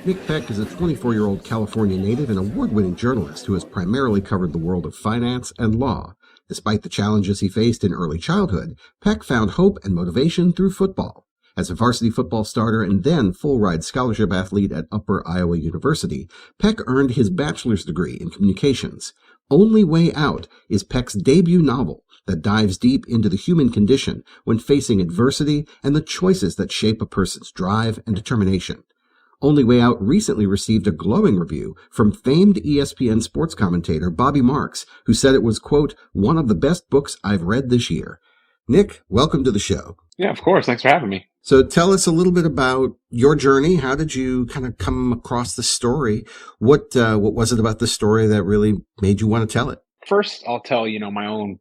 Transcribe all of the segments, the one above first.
Nick Peck is a 24-year-old California native and award-winning journalist who has primarily covered the world of finance and law. Despite the challenges he faced in early childhood, Peck found hope and motivation through football. As a varsity football starter and then full-ride scholarship athlete at Upper Iowa University, Peck earned his bachelor's degree in communications. Only Way Out is Peck's debut novel that dives deep into the human condition when facing adversity and the choices that shape a person's drive and determination. Only Way Out recently received a glowing review from famed ESPN sports commentator Bobby Marks, who said it was, quote, one of the best books I've read this year. Nick, welcome to the show. Yeah, of course. Thanks for having me. So tell us a little bit about your journey. How did you kind of come across the story? What was it about the story that really made you want to tell it? First, I'll tell, my own,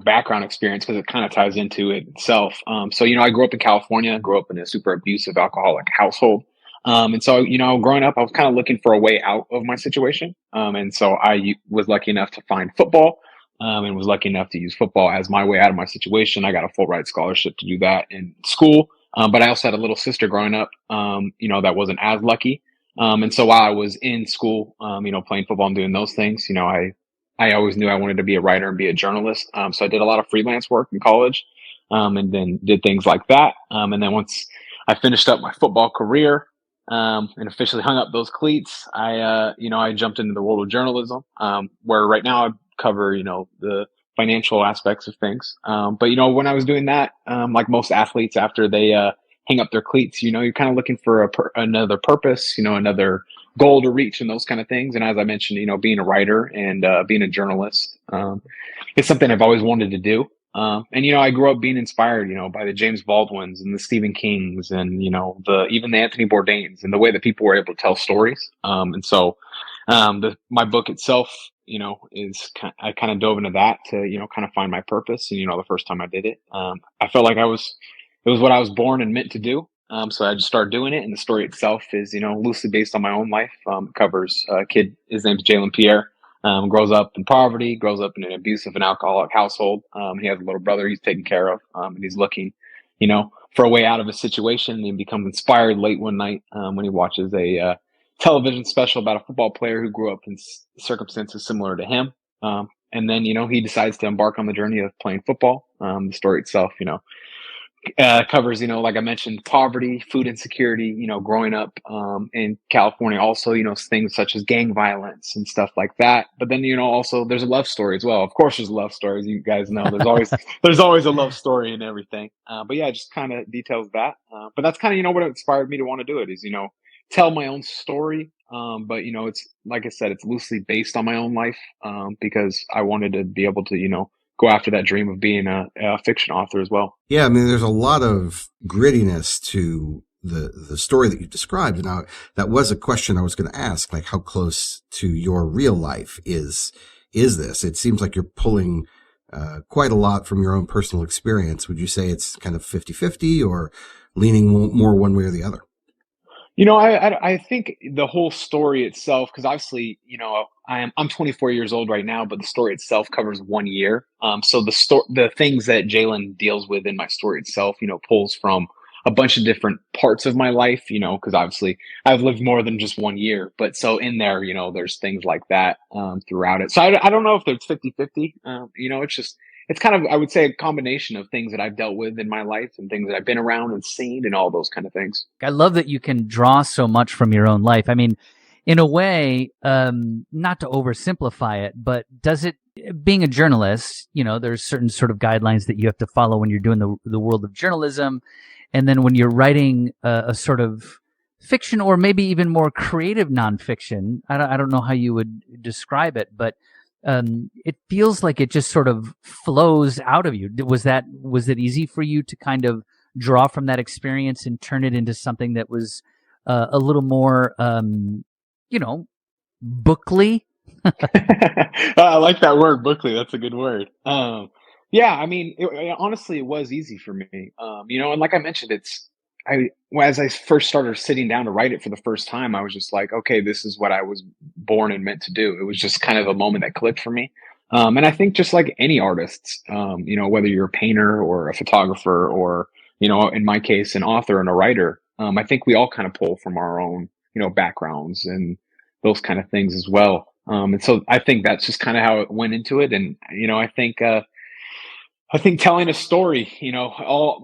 background experience because it kind of ties into it itself. So, I grew up in California, grew up in a super abusive alcoholic household. And so, growing up, I was kind of looking for a way out of my situation. And so I was lucky enough to find football, and was lucky enough to use football as my way out of my situation. I got a full ride scholarship to do that in school. But I also had a little sister growing up, that wasn't as lucky. And so while I was in school, playing football and doing those things, I always knew I wanted to be a writer and be a journalist. So I did a lot of freelance work in college, and then did things like that. And then once I finished up my football career, and officially hung up those cleats, I jumped into the world of journalism, where right now I cover, the financial aspects of things. But when I was doing that, like most athletes, after they hang up their cleats, you're kind of looking for another purpose, another goal to reach and those kind of things. And as I mentioned, being a writer and being a journalist, it's something I've always wanted to do. And I grew up being inspired, by the James Baldwins and the Stephen Kings and, even the Anthony Bourdains and the way that people were able to tell stories. And so my book itself, I kind of dove into that to, kind of find my purpose. And, the first time I did it, I felt like it was what I was born and meant to do. So I just started doing it. And the story itself is, loosely based on my own life. It covers a kid, his name's Jalen Pierre. Grows up in poverty, grows up in an abusive and alcoholic household. He has a little brother he's taking care of, and he's looking, for a way out of his situation. And he becomes inspired late one night when he watches a television special about a football player who grew up in circumstances similar to him. And then, he decides to embark on the journey of playing football. The story itself, covers, like I mentioned, poverty, food insecurity, growing up in California, also, things such as gang violence and stuff like that. But then, also there's a love story as well. Of course, there's a love story, as you guys know. There's always a love story in everything. But yeah, it just kind of details that. But that's kind of, what inspired me to want to do it is, tell my own story. But it's like I said, it's loosely based on my own life because I wanted to be able to, go after that dream of being a fiction author as well. Yeah, I mean, there's a lot of grittiness to the story that you described. And that was a question I was going to ask, like how close to your real life is this? It seems like you're pulling quite a lot from your own personal experience. Would you say it's kind of 50-50 or leaning more one way or the other? I think the whole story itself, because obviously, I'm 24 years old right now, but the story itself covers 1 year. So the things that Jalen deals with in my story itself, pulls from a bunch of different parts of my life, because obviously I've lived more than just 1 year. But so in there, there's things like that throughout it. So I don't know if it's 50-50. It's kind of, I would say, a combination of things that I've dealt with in my life and things that I've been around and seen and all those kind of things. I love that you can draw so much from your own life. I mean, in a way, not to oversimplify it, but being a journalist, there's certain sort of guidelines that you have to follow when you're doing the world of journalism. And then when you're writing a sort of fiction or maybe even more creative nonfiction, I don't know how you would describe it, but it feels like it just sort of flows out of you. Was it easy for you to kind of draw from that experience and turn it into something that was a little more, bookly? I like that word, bookly. That's a good word. Yeah, I mean, honestly, it was easy for me. And like I mentioned, as I first started sitting down to write it for the first time, I was just like, okay, this is what I was born and meant to do. It was just kind of a moment that clicked for me. And I think just like any artists, whether you're a painter or a photographer or, in my case, an author and a writer, I think we all kind of pull from our own, backgrounds and those kind of things as well. And so I think that's just kind of how it went into it. And, I think telling a story,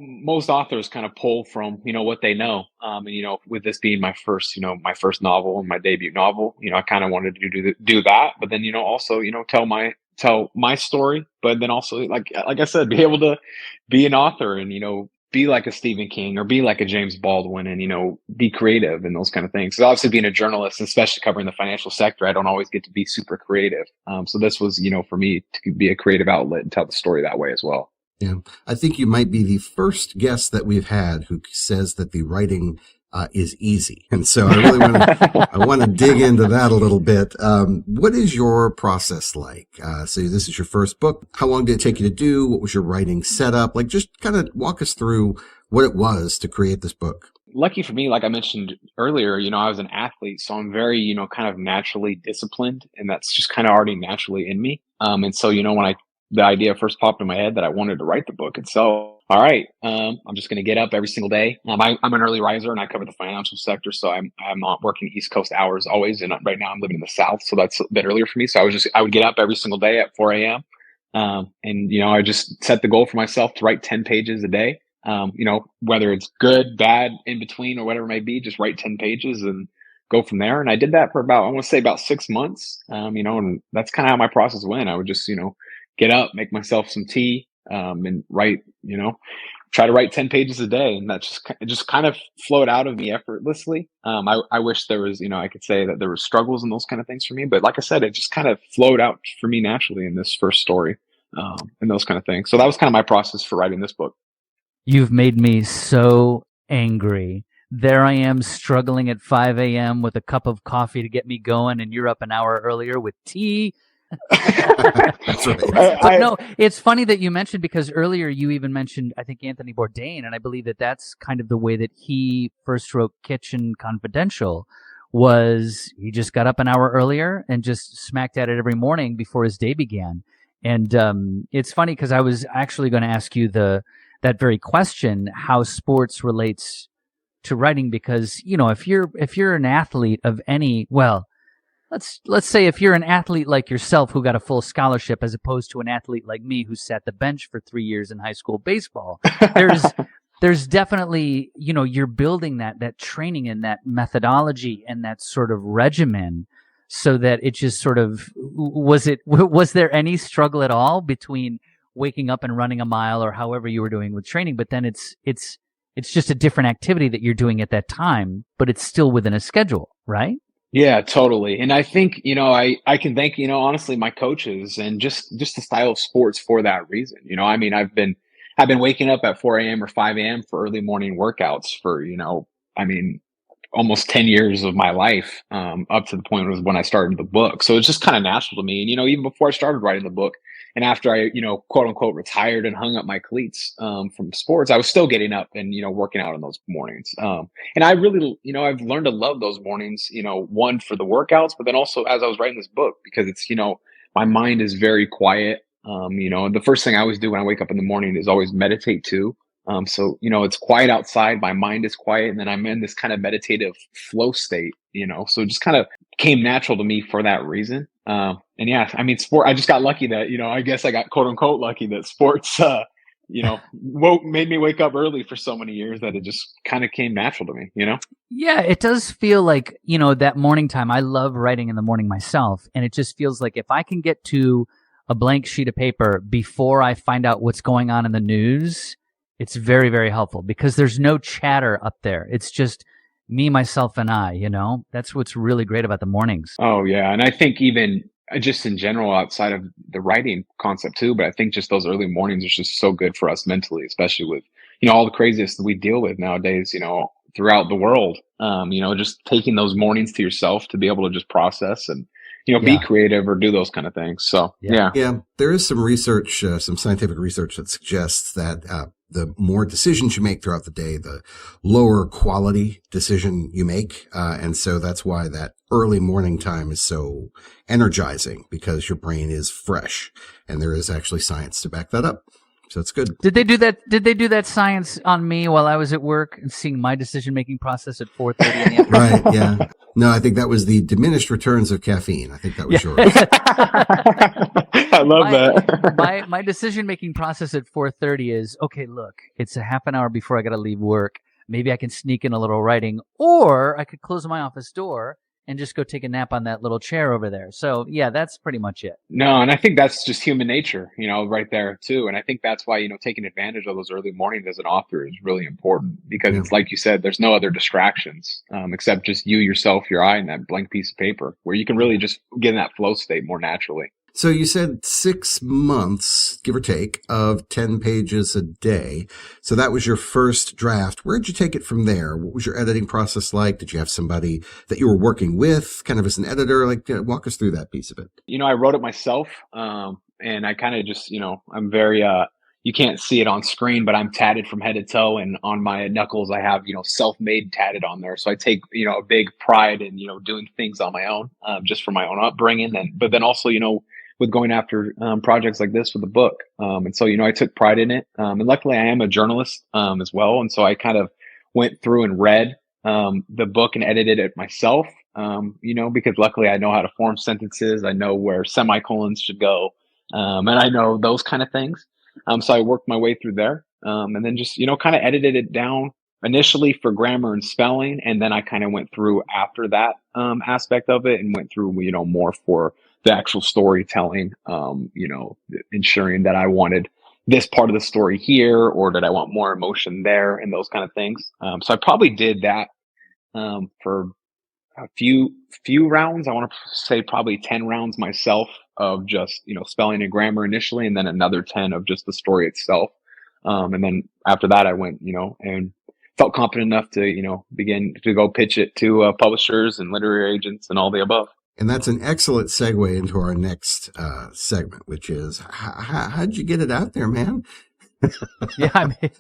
most authors kind of pull from, what they know. And, with this being my first novel and my debut novel, I kind of wanted to do that, but then, also, tell my story, but then also, like I said, be able to be an author and, be like a Stephen King or be like a James Baldwin and, be creative and those kind of things. So obviously being a journalist, especially covering the financial sector, I don't always get to be super creative. So this was, for me to be a creative outlet and tell the story that way as well. Yeah. I think you might be the first guest that we've had who says that the writing is easy. And so I want to dig into that a little bit. What is your process like? So this is your first book. How long did it take you to do? What was your writing setup? Like, just kind of walk us through what it was to create this book. Lucky for me, like I mentioned earlier, I was an athlete, so I'm very, kind of naturally disciplined, and that's just kind of already naturally in me. And so, when the idea first popped in my head that I wanted to write the book. And so, all right, I'm just going to get up every single day. I'm an early riser and I cover the financial sector. So I'm not working East Coast hours always. And right now I'm living in the South. So that's a bit earlier for me. So I would get up every single day at 4 a.m. And, I just set the goal for myself to write 10 pages a day. Whether it's good, bad, in between, or whatever it may be, just write 10 pages and go from there. And I did that for about 6 months. And that's kind of how my process went. I would just, get up, make myself some tea, and write, try to write 10 pages a day. And that just kind of flowed out of me effortlessly. I wish there was, I could say that there were struggles and those kind of things for me, but like I said, it just kind of flowed out for me naturally in this first story, and those kind of things. So that was kind of my process for writing this book. You've made me so angry. There I am struggling at 5 a.m. with a cup of coffee to get me going, and you're up an hour earlier with tea. That's right. But no, it's funny that you mentioned, because earlier you even mentioned, I think, Anthony Bourdain, and I believe that that's kind of the way that he first wrote Kitchen Confidential. Was he just got up an hour earlier and just smacked at it every morning before his day began. And it's funny because I was actually going to ask you that very question, how sports relates to writing, because if you're an athlete of any, well, let's say if you're an athlete like yourself who got a full scholarship, as opposed to an athlete like me who sat the bench for 3 years in high school baseball, there's definitely, you're building that training and that methodology and that sort of regimen, so that it just sort of, was there any struggle at all between waking up and running a mile or however you were doing with training, but then it's just a different activity that you're doing at that time, but it's still within a schedule, right? Yeah, totally. And I think, I can thank, honestly, my coaches and just the style of sports for that reason. I've been waking up at 4 a.m. or 5 a.m. for early morning workouts for, almost 10 years of my life, up to the point was when I started the book. So it's just kind of natural to me. And, even before I started writing the book and after I, quote unquote, retired and hung up my cleats, from sports, I was still getting up and, working out in those mornings. And I really, I've learned to love those mornings, one for the workouts, but then also as I was writing this book, because it's, my mind is very quiet. The first thing I always do when I wake up in the morning is always meditate too. So, it's quiet outside, my mind is quiet, and then I'm in this kind of meditative flow state, so it just kind of came natural to me for that reason. And yeah, sport, I just got lucky that, I guess I got quote unquote lucky that sports, made me wake up early for so many years that it just kind of came natural to me, Yeah, it does feel like, that morning time. I love writing in the morning myself. And it just feels like if I can get to a blank sheet of paper before I find out what's going on in the news, it's very, very helpful, because there's no chatter up there. It's just me, myself, and I, that's what's really great about the mornings. Oh, yeah. And I think even just in general, outside of the writing concept too, but I think just those early mornings are just so good for us mentally, especially with, all the craziest that we deal with nowadays, throughout the world. Just taking those mornings to yourself to be able to just process and, be creative or do those kind of things. So, yeah. Yeah. There is some research, some scientific research that suggests that, the more decisions you make throughout the day, the lower quality decision you make. And so that's why that early morning time is so energizing, because your brain is fresh, and there is actually science to back that up. So it's good. Did they do that? Did they do that science on me while I was at work and seeing my decision-making process at 4:30 in the afternoon? Right, yeah. No, I think that was the diminished returns of caffeine. I think that was yours. I love that. my decision-making process at 4:30 is, okay, look, it's a half an hour before I got to leave work. Maybe I can sneak in a little writing, or I could close my office door and just go take a nap on that little chair over there. So yeah, that's pretty much it. No, and I think that's just human nature, right there too. And I think that's why, taking advantage of those early mornings as an author is really important, because it's like you said, there's no other distractions except just you, yourself, your eye, and that blank piece of paper, where you can really just get in that flow state more naturally. So you said 6 months, give or take, of 10 pages a day. So that was your first draft. Where'd you take it from there? What was your editing process like? Did you have somebody that you were working with kind of as an editor? Walk us through that piece of it. I wrote it myself. And I kind of just, I'm very, you can't see it on screen, but I'm tatted from head to toe, and on my knuckles, I have, self-made tatted on there. So I take, a big pride in, doing things on my own, just for my own upbringing. But then also, with going after projects like this with the book. And so, I took pride in it. And luckily I am a journalist as well. And so I kind of went through and read the book and edited it myself, because luckily I know how to form sentences. I know where semicolons should go. And I know those kind of things. So I worked my way through there, and then just, kind of edited it down initially for grammar and spelling. And then I kind of went through after that aspect of it and went through, more for the actual storytelling, ensuring that I wanted this part of the story here, or that I want more emotion there, and those kind of things. So I probably did that for a few rounds. I want to say probably 10 rounds myself of just, spelling and grammar initially, and then another 10 of just the story itself. And then after that I went, and felt confident enough to, begin to go pitch it to publishers and literary agents and all the above. And that's an excellent segue into our next segment, which is how'd you get it out there, man? Yeah, I mean,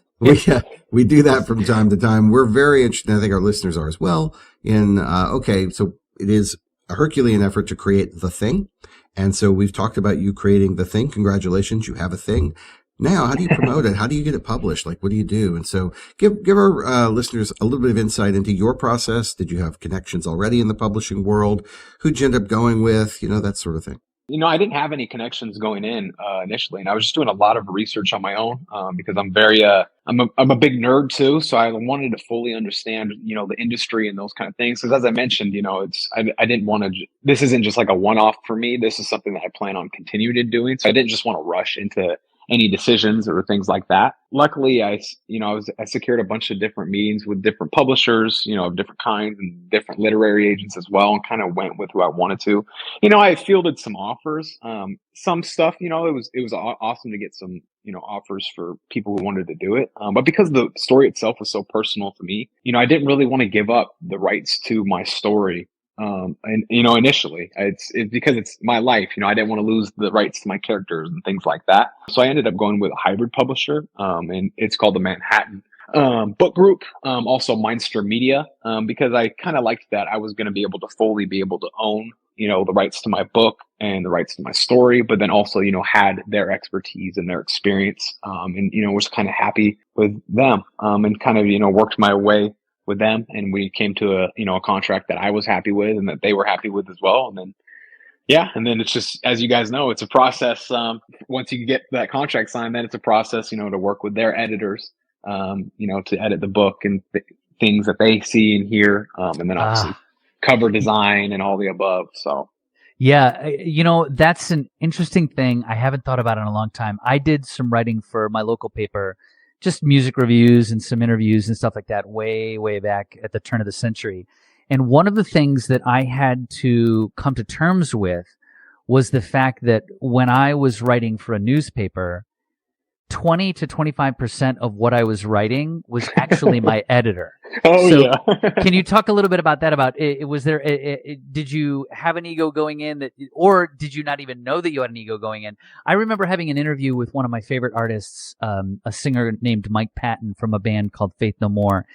we do that from time to time. We're very interested, and I think our listeners are as well, in, so it is a Herculean effort to create the thing. And so we've talked about you creating the thing. Congratulations, you have a thing. Now, how do you promote it? How do you get it published? What do you do? And so give our listeners a little bit of insight into your process. Did you have connections already in the publishing world? Who'd you end up going with? That sort of thing. I didn't have any connections going in initially, and I was just doing a lot of research on my own because I'm very I'm a big nerd too, so I wanted to fully understand the industry and those kind of things. Because as I mentioned, I didn't want to. This isn't just like a one-off for me. This is something that I plan on continuing to doing. So I didn't just want to rush into any decisions or things like that. Luckily, I secured a bunch of different meetings with different publishers, of different kinds, and different literary agents as well, and kind of went with who I wanted to. I fielded some offers, some stuff, it was awesome to get some, offers for people who wanted to do it. But because the story itself was so personal to me, I didn't really want to give up the rights to my story. Initially it's because it's my life, I didn't want to lose the rights to my characters and things like that. So I ended up going with a hybrid publisher, and it's called the Manhattan Book Group, also Mindster Media, because I kind of liked that I was going to be able to fully be able to own, the rights to my book and the rights to my story, but then also, had their expertise and their experience, and, was kind of happy with them, and kind of, worked my way with them, and we came to a contract that I was happy with and that they were happy with as well. And then it's just, as you guys know, it's a process. Once you get that contract signed, then it's a process, to work with their editors, to edit the book and things that they see and hear, and then obviously cover design and all the above. So yeah, that's an interesting thing. I haven't thought about it in a long time. I did some writing for my local paper, just music reviews and some interviews and stuff like that way, way back at the turn of the century. And one of the things that I had to come to terms with was the fact that when I was writing for a newspaper, 20 to 25% of what I was writing was actually my editor. Oh, so yeah. Can you talk a little bit about that? Did you have an ego going in or did you not even know that you had an ego going in? I remember having an interview with one of my favorite artists, a singer named Mike Patton from a band called Faith No More.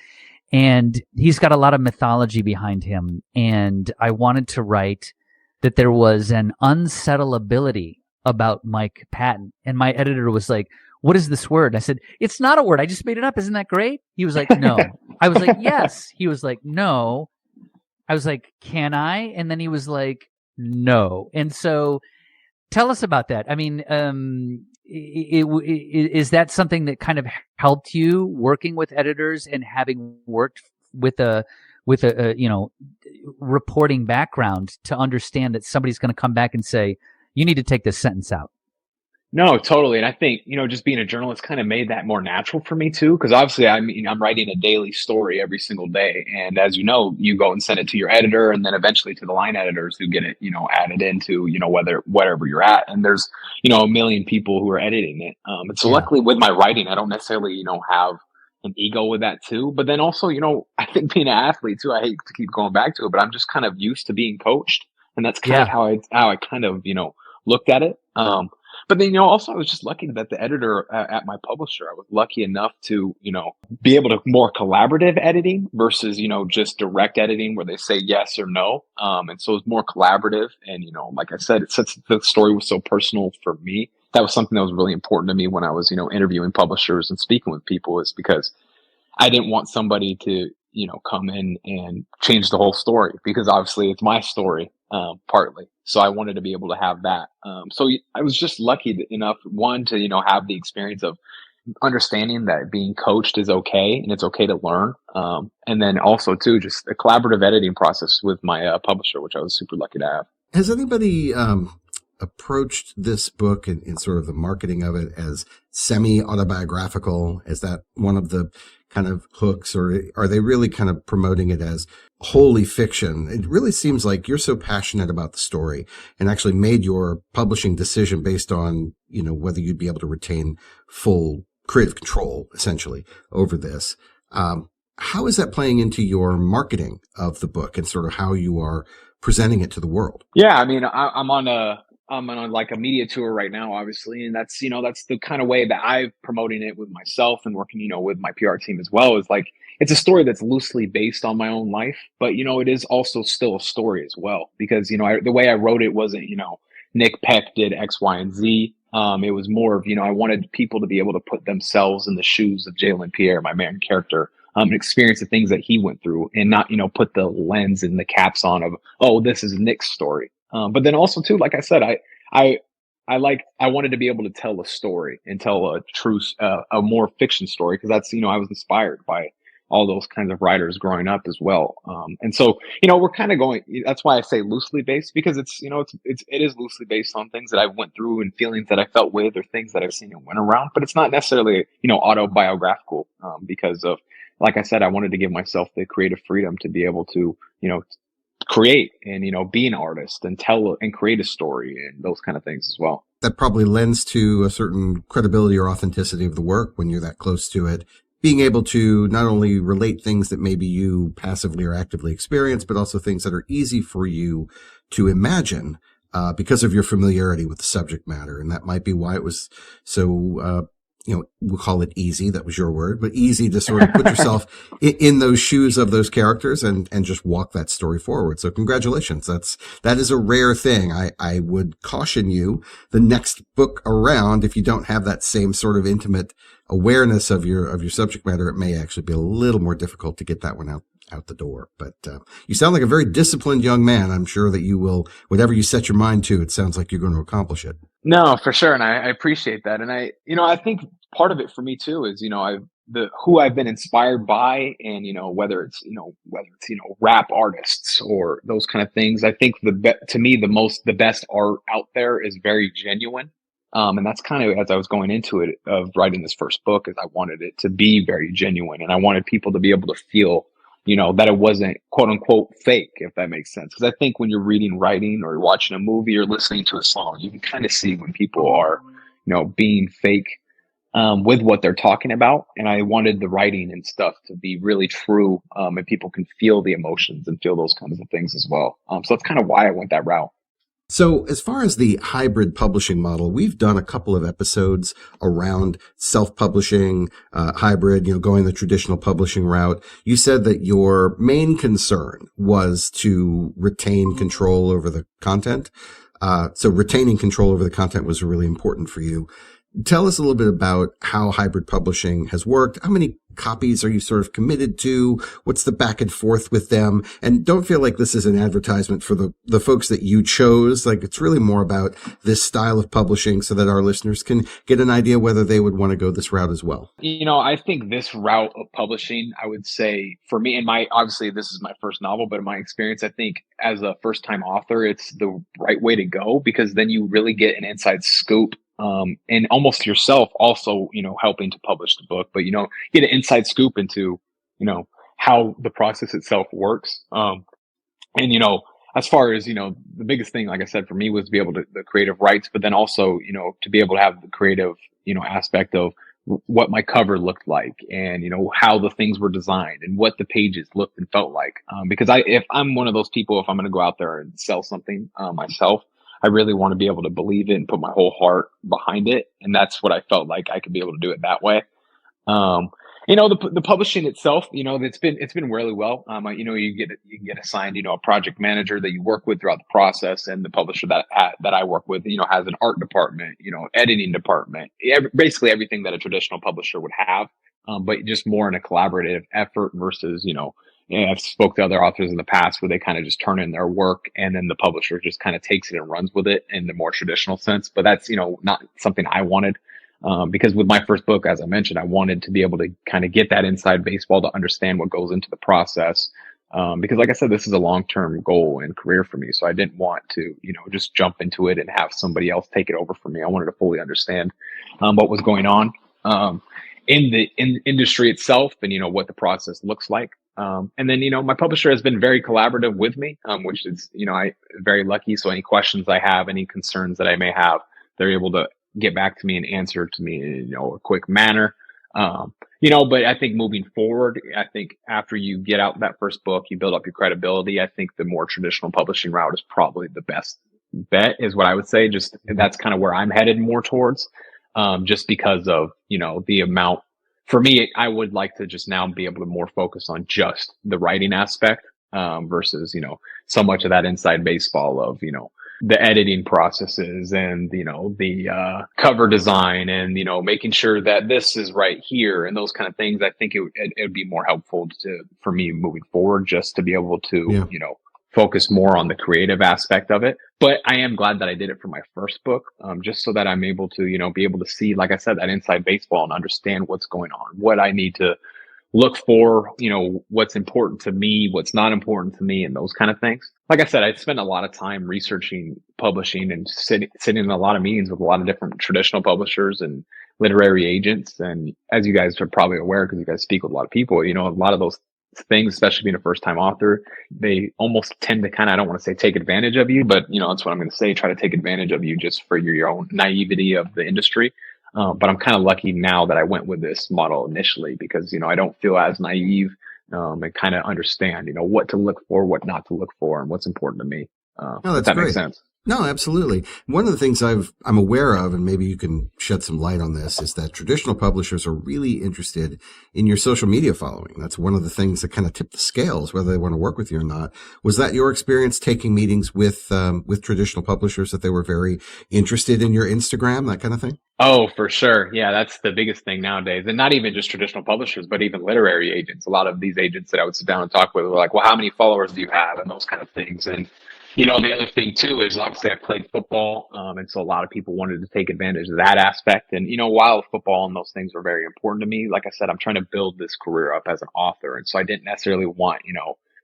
And he's got a lot of mythology behind him. And I wanted to write that there was an unsettleability about Mike Patton. And my editor was like, what is this word? I said, it's not a word. I just made it up. Isn't that great? He was like, no. I was like, yes. He was like, no. I was like, can I? And then he was like, no. And so tell us about that. I mean, is that something that kind of helped you working with editors and having worked with a reporting background to understand that somebody's going to come back and say, you need to take this sentence out? No, totally. And I think, just being a journalist kind of made that more natural for me too. Cause obviously, I'm writing a daily story every single day. And as you know, you go and send it to your editor and then eventually to the line editors who get it, added into, whatever you're at. And there's, a million people who are editing it. And so luckily with my writing, I don't necessarily, have an ego with that too. But then also, I think being an athlete too, I hate to keep going back to it, but I'm just kind of used to being coached. And that's kind of how I kind of, looked at it. But then, also I was just lucky that the editor at my publisher, I was lucky enough to, be able to more collaborative editing versus, just direct editing where they say yes or no. And so it was more collaborative. And, like I said, since the story was so personal for me, that was something that was really important to me when I was, interviewing publishers and speaking with people, is because I didn't want somebody to, come in and change the whole story, because obviously it's my story, partly. So I wanted to be able to have that. So I was just lucky enough, one, to, have the experience of understanding that being coached is okay and it's okay to learn. And then also too, just a collaborative editing process with my publisher, which I was super lucky to have. Has anybody approached this book in sort of the marketing of it as semi-autobiographical? Is that one of the kind of hooks, or are they really kind of promoting it as wholly fiction? It really seems like you're so passionate about the story and actually made your publishing decision based on, whether you'd be able to retain full creative control, essentially, over this. How is that playing into your marketing of the book and sort of how you are presenting it to the world? Yeah, I mean, I'm on like a media tour right now, obviously. And that's, that's the kind of way that I'm promoting it with myself and working, with my PR team as well, is like, it's a story that's loosely based on my own life, but, it is also still a story as well, because, the way I wrote it wasn't, Nick Peck did X, Y, and Z. It was more of, I wanted people to be able to put themselves in the shoes of Jalen Pierre, my main character, and experience the things that he went through, and not, put the lens and the caps on of, oh, this is Nick's story. But then also too, like I said, I wanted to be able to tell a story and tell a true, a more fiction story, because that's, I was inspired by all those kinds of writers growing up as well. And so, we're kind of going, that's why I say loosely based, because it's, it is loosely based on things that I went through and feelings that I felt with, or things that I've seen and went around, but it's not necessarily, autobiographical, because of, like I said, I wanted to give myself the creative freedom to be able to, create and, be an artist and tell and create a story and those kind of things as well. That probably lends to a certain credibility or authenticity of the work when you're that close to it. Being able to not only relate things that maybe you passively or actively experience, but also things that are easy for you to imagine, because of your familiarity with the subject matter. And that might be why it was so, we'll call it easy. That was your word, but easy to sort of put yourself in those shoes of those characters and just walk that story forward. So congratulations. That is a rare thing. I would caution you the next book around, if you don't have that same sort of intimate awareness of your subject matter, it may actually be a little more difficult to get that one out the door. But you sound like a very disciplined young man. I'm sure that you will, whatever you set your mind to, it sounds like you're going to accomplish it. No, for sure. And I appreciate that. And I think part of it for me too is, who I've been inspired by, and, whether it's rap artists or those kind of things. I think to me, the best art out there is very genuine. And that's kind of, as I was going into it, of writing this first book, is I wanted it to be very genuine, and I wanted people to be able to feel, that it wasn't quote unquote fake, if that makes sense. Because I think when you're writing, or you're watching a movie or listening to a song, you can kind of see when people are, being fake, with what they're talking about. And I wanted the writing and stuff to be really true, and people can feel the emotions and feel those kinds of things as well. So that's kind of why I went that route. So as far as the hybrid publishing model, we've done a couple of episodes around self-publishing, hybrid, going the traditional publishing route. You said that your main concern was to retain control over the content. So retaining control over the content was really important for you. Tell us a little bit about how hybrid publishing has worked. How many copies are you sort of committed to? What's the back and forth with them? And don't feel like this is an advertisement for the folks that you chose. Like, it's really more about this style of publishing so that our listeners can get an idea whether they would want to go this route as well. I think this route of publishing, I would say for me, and obviously this is my first novel, but in my experience, I think as a first time author, it's the right way to go, because then you really get an inside scoop. And almost yourself also, helping to publish the book, but, get an inside scoop into, how the process itself works. As far as, the biggest thing, like I said, for me was to be able to the creative rights, but then also, to be able to have the creative, aspect of what my cover looked like, and, how the things were designed and what the pages looked and felt like. Because if I'm one of those people, if I'm going to go out there and sell something, myself, I really want to be able to believe it and put my whole heart behind it. And that's what I felt like I could be able to do it that way. The publishing itself, it's been really well. You can get assigned, a project manager that you work with throughout the process, and the publisher that I work with, has an art department, editing department, basically everything that a traditional publisher would have, but just more in a collaborative effort versus, I've spoke to other authors in the past where they kind of just turn in their work and then the publisher just kind of takes it and runs with it in the more traditional sense. But that's, not something I wanted. Because with my first book, as I mentioned, I wanted to be able to kind of get that inside baseball to understand what goes into the process. Because like I said, this is a long-term goal and career for me. So I didn't want to, just jump into it and have somebody else take it over for me. I wanted to fully understand what was going on in the industry itself, and, what the process looks like. And then, my publisher has been very collaborative with me, which is, I'm very lucky. So any questions I have, any concerns that I may have, they're able to get back to me and answer to me in, a quick manner. But I think moving forward, I think after you get out that first book, you build up your credibility. I think the more traditional publishing route is probably the best bet, is what I would say. Just that's kind of where I'm headed more towards, just because of, the amount. For me, I would like to just now be able to more focus on just the writing aspect, versus, so much of that inside baseball of, the editing processes and, the cover design and, making sure that this is right here and those kind of things. I think it would be more helpful for me moving forward, just to be able to, focus more on the creative aspect of it. But I am glad that I did it for my first book, just so that I'm able to, be able to see, like I said, that inside baseball and understand what's going on, what I need to look for, what's important to me, what's not important to me, and those kind of things. Like I said, I spent a lot of time researching publishing and sitting in a lot of meetings with a lot of different traditional publishers and literary agents. And as you guys are probably aware, because you guys speak with a lot of people, a lot of those things, especially being a first time author, they almost tend to kind of, I don't want to say take advantage of you, but that's what I'm going to say, try to take advantage of you just for your own naivety of the industry. But I'm kind of lucky now that I went with this model initially, because, I don't feel as naive, and kind of understand, what to look for, what not to look for, and what's important to me. That's if that great. makes sense. No, absolutely. One of the things I'm aware of, and maybe you can shed some light on this, is that traditional publishers are really interested in your social media following. That's one of the things that kind of tip the scales, whether they want to work with you or not. Was that your experience taking meetings with traditional publishers, that they were very interested in your Instagram, that kind of thing? Oh, for sure. Yeah, that's the biggest thing nowadays. And not even just traditional publishers, but even literary agents. A lot of these agents that I would sit down and talk with were like, well, how many followers do you have? And those kind of things. And the other thing too is, obviously I played football, and so a lot of people wanted to take advantage of that aspect. And while football and those things were very important to me, like I said, I'm trying to build this career up as an author, and so I didn't necessarily want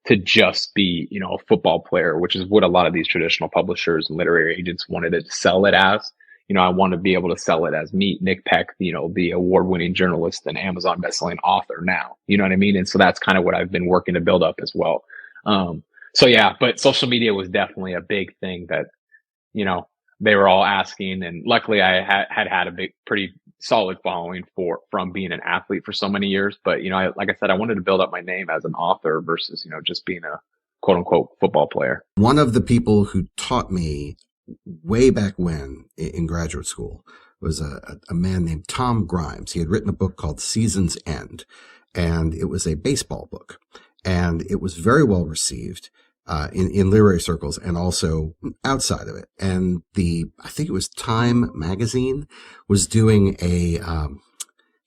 to just be a football player, which is what a lot of these traditional publishers and literary agents wanted to sell it as. I want to be able to sell it as me, Nick Peck, the award-winning journalist and Amazon bestselling author now. You know what I mean? And so that's kind of what I've been working to build up as well. So yeah, but social media was definitely a big thing that, they were all asking. And luckily I had a pretty solid following from being an athlete for so many years. But, like I said, I wanted to build up my name as an author versus, just being a quote unquote football player. One of the people who taught me way back when in graduate school was a man named Tom Grimes. He had written a book called Season's End, and it was a baseball book, and it was very well received. in literary circles and also outside of it. And I think it was Time magazine was doing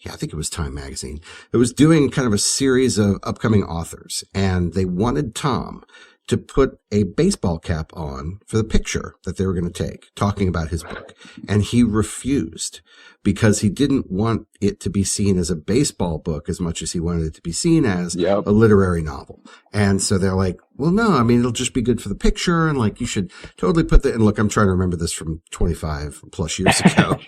I think it was Time magazine. It was doing kind of a series of upcoming authors, and they wanted Tom to put a baseball cap on for the picture that they were going to take, talking about his book. And he refused because he didn't want it to be seen as a baseball book as much as he wanted it to be seen as a literary novel. And so they're like, well, no, I mean, it'll just be good for the picture. And like, you should totally put and look, I'm trying to remember this from 25 plus years ago,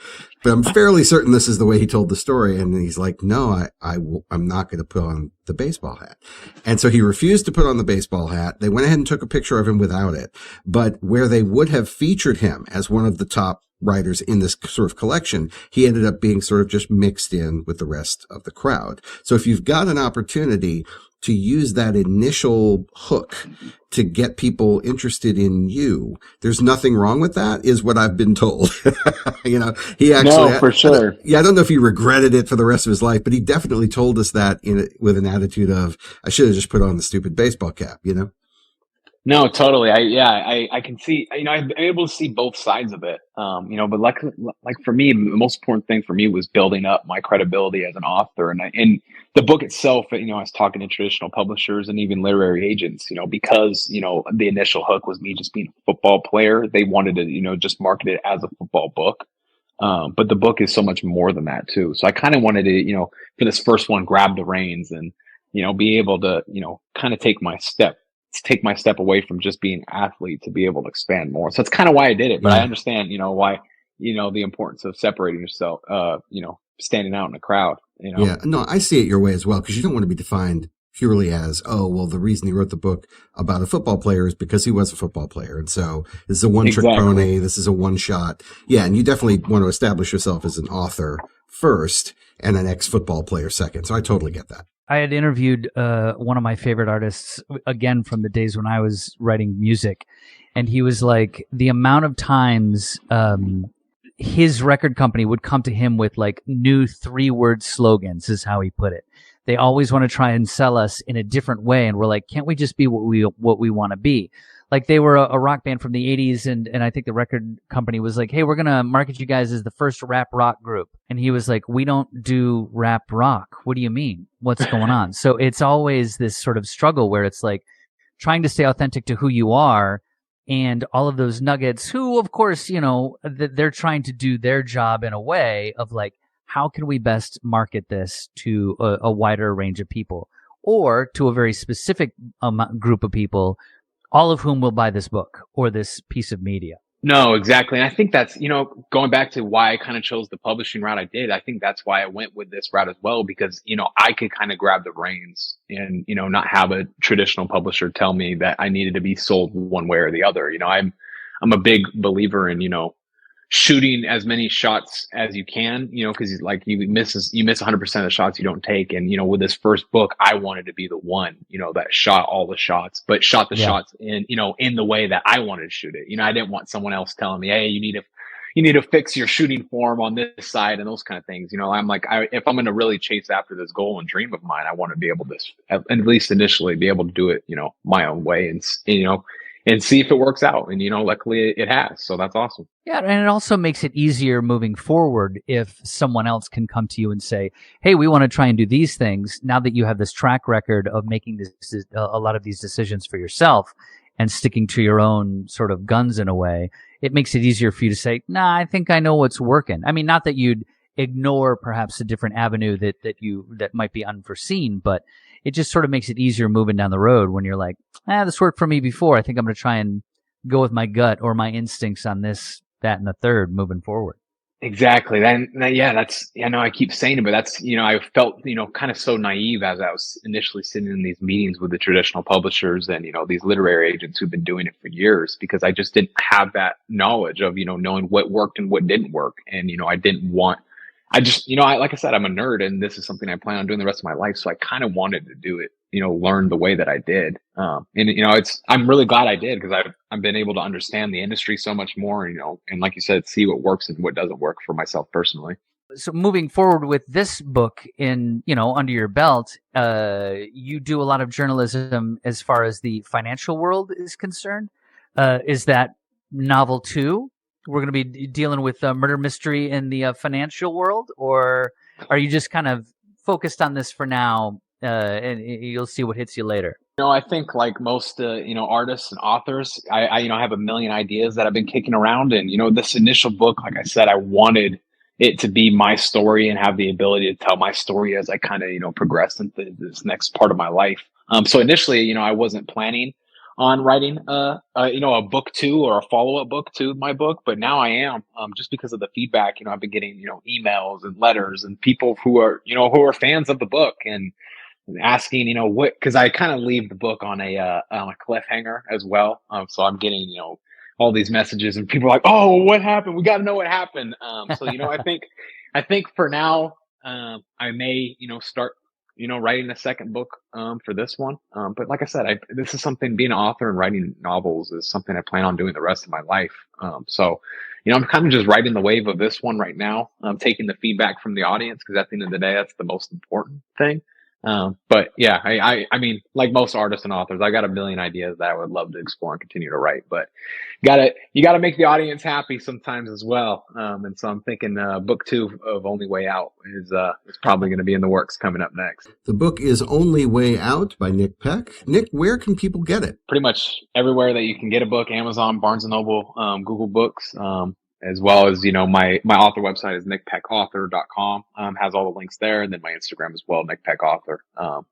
but I'm fairly certain this is the way he told the story. And he's like, no, I'm not going to put on the baseball hat. And so he refused to put on the baseball hat. They went ahead and took a picture of him without it. But where they would have featured him as one of the top writers in this sort of collection, he ended up being sort of just mixed in with the rest of the crowd. So if you've got an opportunity to use that initial hook to get people interested in you, there's nothing wrong with that, is what I've been told. You know, he actually, no, for sure. I don't know if he regretted it for the rest of his life, but he definitely told us that with an attitude of, I should have just put on the stupid baseball cap, you know? No, totally. I can see, you know, I'm able to see both sides of it. You know, but like for me, the most important thing for me was building up my credibility as an author. And the book itself, you know, I was talking to traditional publishers and even literary agents, you know, because, you know, the initial hook was me just being a football player. They wanted to, you know, just market it as a football book. But the book is so much more than that too. So I kind of wanted to, you know, for this first one, grab the reins and, you know, be able to, you know, kind of take my step away from just being an athlete to be able to expand more. So that's kind of why I did it. But I understand, you know, why, you know, the importance of separating yourself, you know, standing out in a crowd, you know? Yeah, no, I see it your way as well, because you don't want to be defined purely as, oh, well, the reason he wrote the book about a football player is because he was a football player. And so this is a one-trick pony. This is a one-shot. Yeah, and you definitely want to establish yourself as an author first and an ex-football player second. So I totally get that. I had interviewed one of my favorite artists, again, from the days when I was writing music. And he was like, the amount of times his record company would come to him with like new 3-word slogans, is how he put it. They always want to try and sell us in a different way. And we're like, can't we just be what we want to be? Like they were a rock band from the 80s. And I think the record company was like, hey, we're going to market you guys as the first rap rock group. And he was like, we don't do rap rock. What do you mean? What's going on? So it's always this sort of struggle where it's like trying to stay authentic to who you are. And all of those nuggets who, of course, you know, they're trying to do their job in a way of like, how can we best market this to a wider range of people or to a very specific group of people, all of whom will buy this book or this piece of media? No, exactly. And I think that's, you know, going back to why I kind of chose the publishing route I did, I think that's why I went with this route as well, because, you know, I could kind of grab the reins and, you know, not have a traditional publisher tell me that I needed to be sold one way or the other. You know, I'm a big believer in, you know, shooting as many shots as you can, you know, because like you miss 100% of the shots you don't take. And, you know, with this first book, I wanted to be the one, you know, that shot all the shots, but shot the shots in, you know, in the way that I wanted to shoot it. You know, I didn't want someone else telling me, hey, you need to fix your shooting form on this side and those kind of things. You know, I'm like, if I'm going to really chase after this goal and dream of mine, I want to be able to, at least initially, be able to do it, you know, my own way and you know, and see if it works out. And, you know, luckily it has. So that's awesome. Yeah. And it also makes it easier moving forward if someone else can come to you and say, hey, we want to try and do these things. Now that you have this track record of making a lot of these decisions for yourself and sticking to your own sort of guns in a way, it makes it easier for you to say, nah, I think I know what's working. I mean, not that you'd ignore perhaps a different avenue that might be unforeseen, but it just sort of makes it easier moving down the road when you're like, this worked for me before. I think I'm going to try and go with my gut or my instincts on this, that, and the third moving forward. Exactly. Yeah, that's, I know I keep saying it, but that's, you know, I felt, you know, kind of so naive as I was initially sitting in these meetings with the traditional publishers and, you know, these literary agents who've been doing it for years, because I just didn't have that knowledge of, you know, knowing what worked and what didn't work. And, you know, you know, like I said, I'm a nerd and this is something I plan on doing the rest of my life. So I kind of wanted to do it, you know, learn the way that I did. And, you know, I'm really glad I did, because I've been able to understand the industry so much more, you know, and like you said, see what works and what doesn't work for myself personally. So moving forward with this book under your belt, you do a lot of journalism as far as the financial world is concerned. Is that novel 2? We're going to be dealing with murder mystery in the financial world, or are you just kind of focused on this for now, and you'll see what hits you later? I think like most, artists and authors, I have a million ideas that I've been kicking around. And, this initial book, like I said, I wanted it to be my story and have the ability to tell my story as I kind of, progress into this next part of my life. So initially, I wasn't planning on writing, a book 2 or a follow-up book to my book, but now I am, just because of the feedback. I've been getting, emails and letters and people who are fans of the book and asking, because I kind of leave the book on a cliffhanger as well. So I'm getting, all these messages and people are like, oh, what happened? We got to know what happened. So, I think for now, I may, start, writing a second book, for this one. But like I said, this is something, being an author and writing novels is something I plan on doing the rest of my life. So, I'm kind of just riding the wave of this one right now. I'm taking the feedback from the audience, because at the end of the day, that's the most important thing. But yeah, I mean, like most artists and authors, I got a million ideas that I would love to explore and continue to write, but you gotta make the audience happy sometimes as well. And so I'm thinking, book 2 of Only Way Out is probably going to be in the works coming up next. The book is Only Way Out by Nick Peck. Nick, where can people get it? Pretty much everywhere that you can get a book: Amazon, Barnes and Noble, Google Books, as well as, my author website is nickpeckauthor.com, has all the links there. And then my Instagram as well, nickpeckauthor.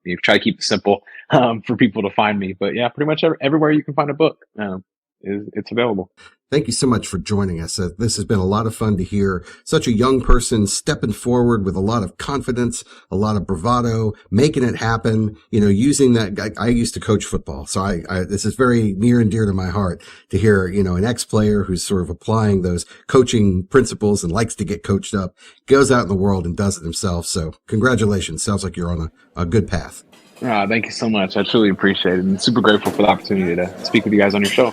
You try to keep it simple, for people to find me, but yeah, pretty much everywhere you can find a book, it's available. Thank you so much for joining us. This has been a lot of fun to hear such a young person stepping forward with a lot of confidence, a lot of bravado, making it happen, using that. I used to coach football, so this is very near and dear to my heart to hear, an ex-player who's sort of applying those coaching principles and likes to get coached up, goes out in the world and does it himself. So congratulations. Sounds like you're on a good path. Thank you so much. I truly appreciate it, and super grateful for the opportunity to speak with you guys on your show.